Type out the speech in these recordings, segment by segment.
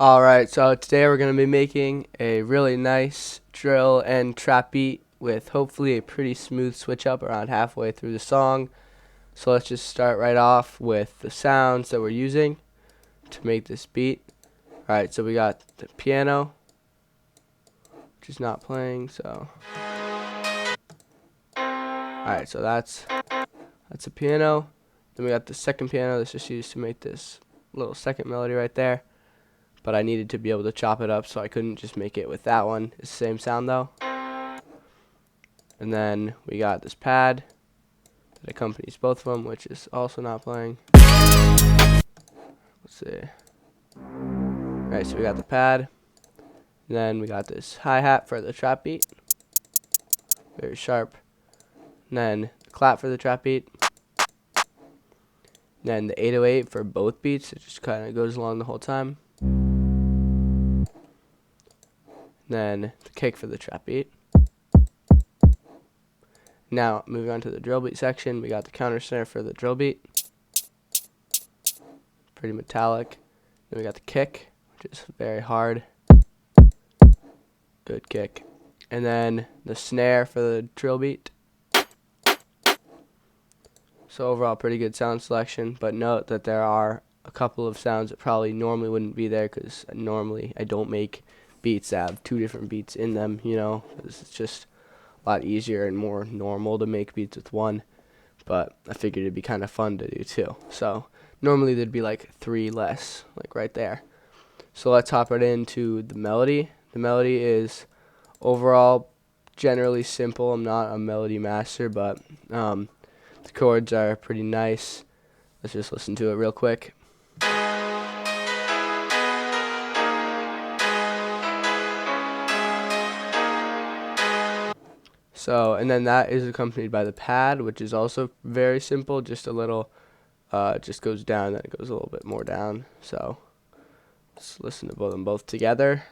Alright, so today we're going to be making a really nice drill and trap beat with hopefully a pretty smooth switch up around halfway through the song. So let's just start right off with the sounds that we're using to make this beat. Alright, so we got the piano, which is not playing, so. Alright, so that's a piano. Then we got the second piano that's just used to make this little second melody right there. But I needed to be able to chop it up, so I couldn't just make it with that one. It's the same sound though. And then we got this pad that accompanies both of them, which is also not playing. Let's see. Alright, so we got the pad. And then we got this hi-hat for the trap beat. Very sharp. And then the clap for the trap beat. And then the 808 for both beats. It just kind of goes along the whole time. Then the kick for the trap beat. Now moving on to the drill beat section, we got the counter snare for the drill beat, pretty metallic. Then we got the kick, which is very hard, good kick. And then the snare for the drill beat. So overall pretty good sound selection, but note that there are a couple of sounds that probably normally wouldn't be there, because normally I don't make beats that have two different beats in them, you know, it's just a lot easier and more normal to make beats with one, but I figured it'd be kind of fun to do too. So normally there'd be like three less, like right there. So let's hop right into the melody. The melody is overall generally simple. I'm not a melody master, but the chords are pretty nice. Let's just listen to it real quick. So, and then that is accompanied by the pad, which is also very simple, just a little, just goes down, then it goes a little bit more down. So, let's listen to them both together.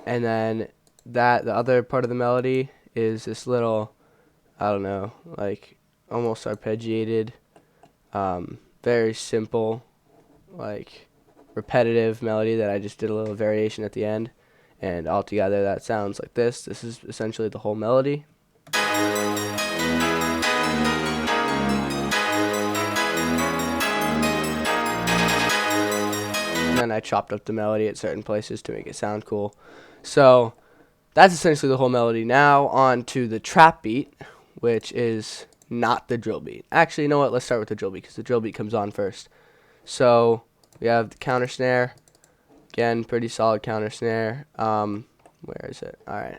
And then the other part of the melody is this little, I don't know, like almost arpeggiated, very simple, like repetitive melody that I just did a little variation at the end, and altogether that sounds like this. This is essentially the whole melody. And then I chopped up the melody at certain places to make it sound cool. So that's essentially the whole melody. Now on to the trap beat, which is not the drill beat. Actually, you know what? Let's start with the drill beat, because the drill beat comes on first. So we have the counter snare. Again, pretty solid counter snare. Where is it? Alright.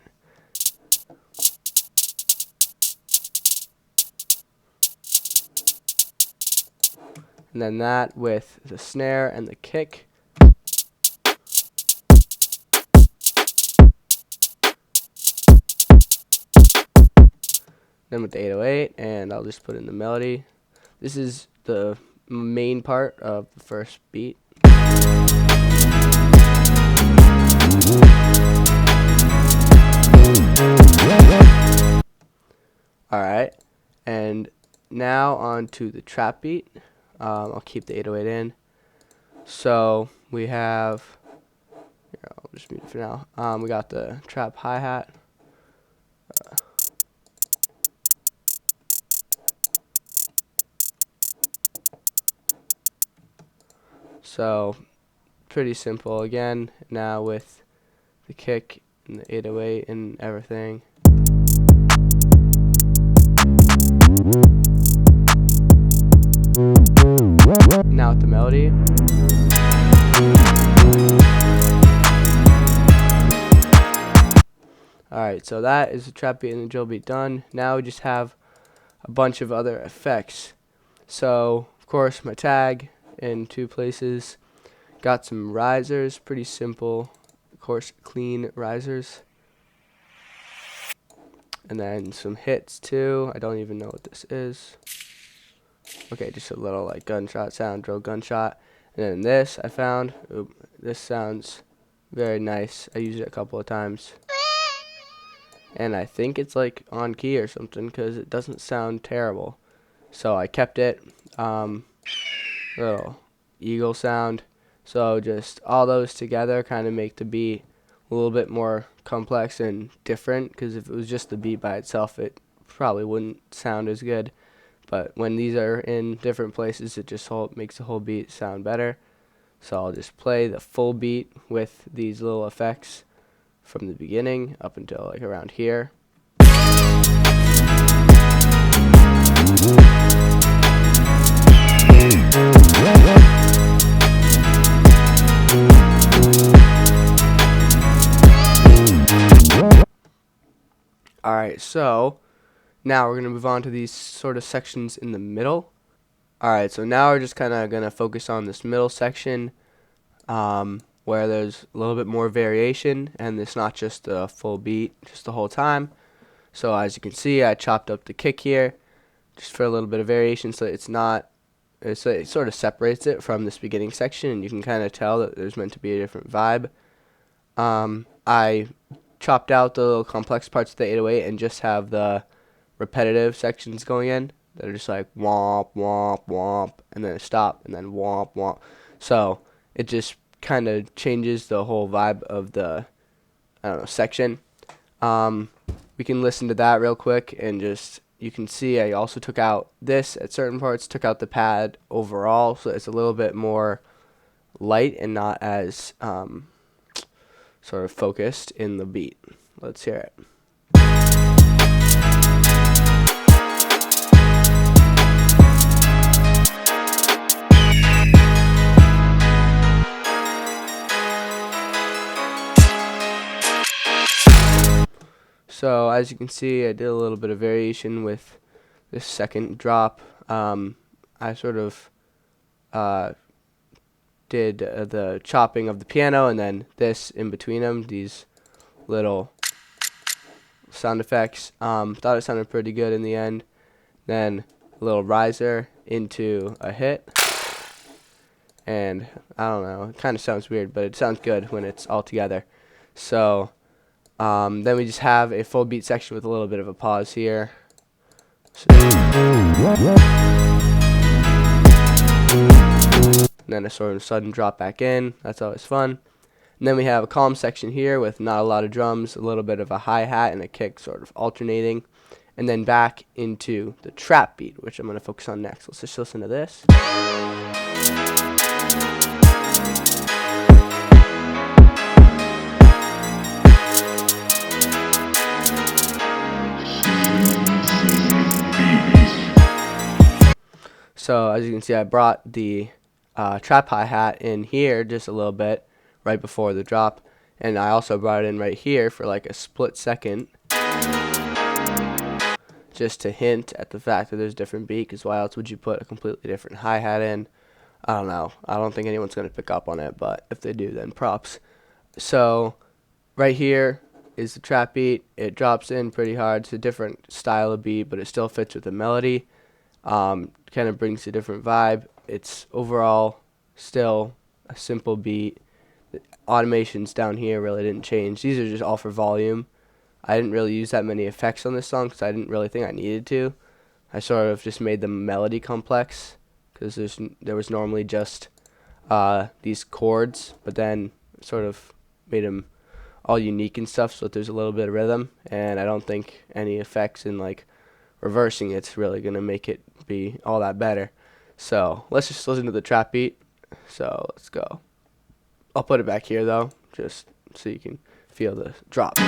And then that with the snare and the kick. Then with the 808, and I'll just put in the melody. This is the main part of the first beat. Alright, and now on to the trap beat. I'll keep the 808 in. So we have, here, I'll just mute it for now. We got the trap hi-hat. So pretty simple again, now with the kick and the 808 and everything. Now with the melody. Alright, so that is the trap beat and the drill beat done. Now we just have a bunch of other effects. So of course my tag in two places. Got some risers, pretty simple, of course, clean risers. And then some hits too. I don't even know what this is. Okay, just a little like gunshot sound, drill gunshot. And then this I found. This sounds very nice. I used it a couple of times. and I think it's like on key or something because it doesn't sound terrible. So I kept it. Little eagle sound. So just all those together kind of make the beat a little bit more complex and different, because if it was just the beat by itself, it probably wouldn't sound as good. But when these are in different places, it just makes the whole beat sound better. So I'll just play the full beat with these little effects from the beginning up until like around here. Alright, so now we're going to move on to these sort of sections in the middle. Alright, so now we're just kind of going to focus on this middle section where there's a little bit more variation, and it's not just a full beat just the whole time. So as you can see, I chopped up the kick here just for a little bit of variation, so it sort of separates it from this beginning section, and you can kind of tell that there's meant to be a different vibe. I chopped out the little complex parts of the 808 and just have the repetitive sections going in that are just like womp womp womp and then a stop and then womp womp. So it just kind of changes the whole vibe of the section. We can listen to that real quick, and just you can see I also took out this at certain parts, took out the pad overall, so it's a little bit more light and not as sort of focused in the beat. Let's hear it. So as you can see, I did a little bit of variation with this second drop. I sort of did the chopping of the piano, and then this in between them, these little sound effects. Thought it sounded pretty good in the end. Then a little riser into a hit, and I don't know, it kind of sounds weird, but it sounds good when it's all together. So then we just have a full beat section with a little bit of a pause here. And then a sort of sudden drop back in. That's always fun. And then we have a calm section here with not a lot of drums, a little bit of a hi-hat and a kick sort of alternating. And then back into the trap beat, which I'm going to focus on next. Let's just listen to this. So as you can see, I brought the trap hi-hat in here just a little bit right before the drop, and I also brought it in right here for like a split second, just to hint at the fact that there's a different beat, because why else would you put a completely different hi-hat in? I don't know. I don't think anyone's going to pick up on it, but if they do, then props. So right here is the trap beat. It drops in pretty hard. It's a different style of beat, but it still fits with the melody. Kind of brings a different vibe. It's overall still a simple beat. The automations down here really didn't change. These are just all for volume. I didn't really use that many effects on this song because I didn't really think I needed to. I sort of just made the melody complex because there was normally just these chords, but then sort of made them all unique and stuff so that there's a little bit of rhythm, and I don't think any effects in like reversing it's really going to make it be all that better. So let's just listen to the trap beat. So let's go. I'll put it back here though, just so you can feel the drop.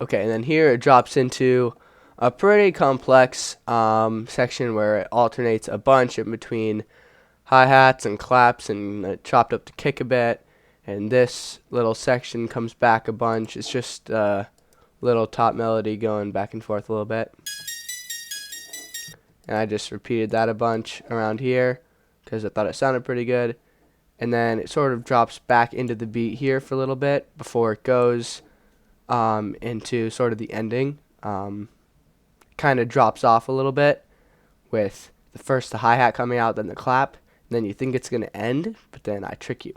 Okay, and then here it drops into a pretty complex section where it alternates a bunch in between hi-hats and claps, and it chopped up the kick a bit, and this little section comes back a bunch. It's just a little top melody going back and forth a little bit, and I just repeated that a bunch around here because I thought it sounded pretty good. And then it sort of drops back into the beat here for a little bit before it goes into sort of the ending. Kind of drops off a little bit with the hi-hat coming out, then the clap, and then you think it's going to end, but then I trick you.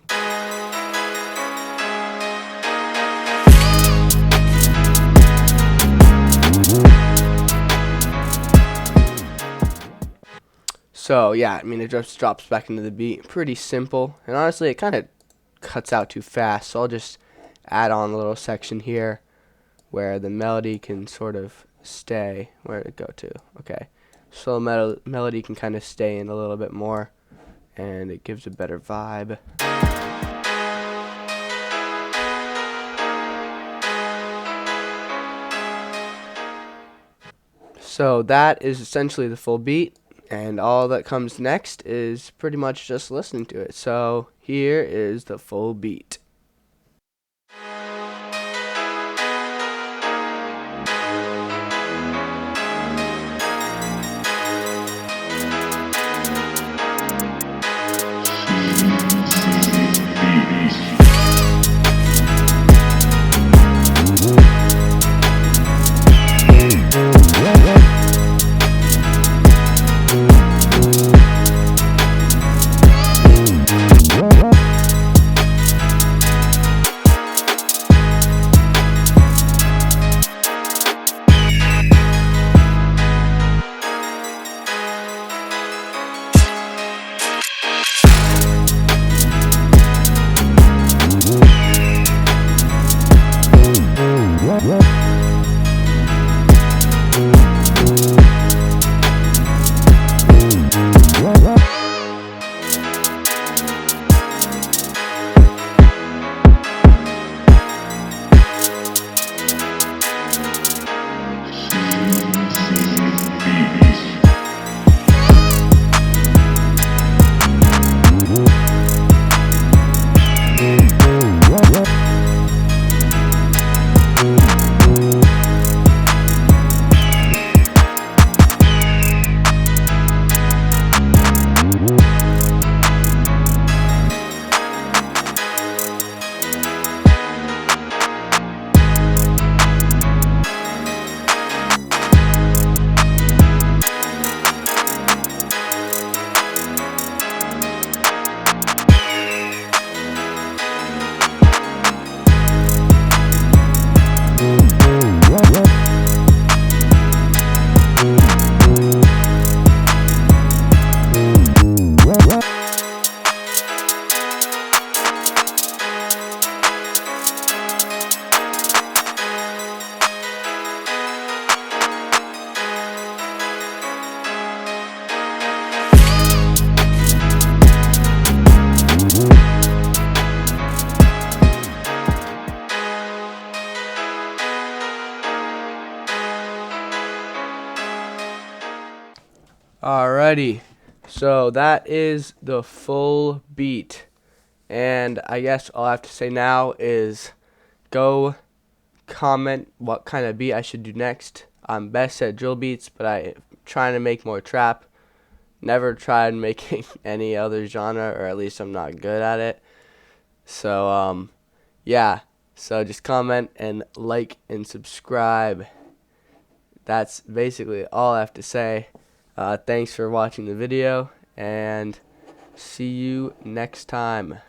So yeah, I mean, it just drops back into the beat. Pretty simple, and honestly it kind of cuts out too fast, so I'll just add on a little section here where the melody can sort of stay. Where did it go to? Okay, so the melody can kind of stay in a little bit more, and it gives a better vibe. So that is essentially the full beat, and all that comes next is pretty much just listening to it. So here is the full beat. Alrighty, so that is the full beat, and I guess all I have to say now is go comment what kind of beat I should do next. I'm best at drill beats, but I'm trying to make more trap. Never tried making any other genre, or at least I'm not good at it. So yeah, so just comment and like and subscribe. That's basically all I have to say. Thanks for watching the video, and see you next time.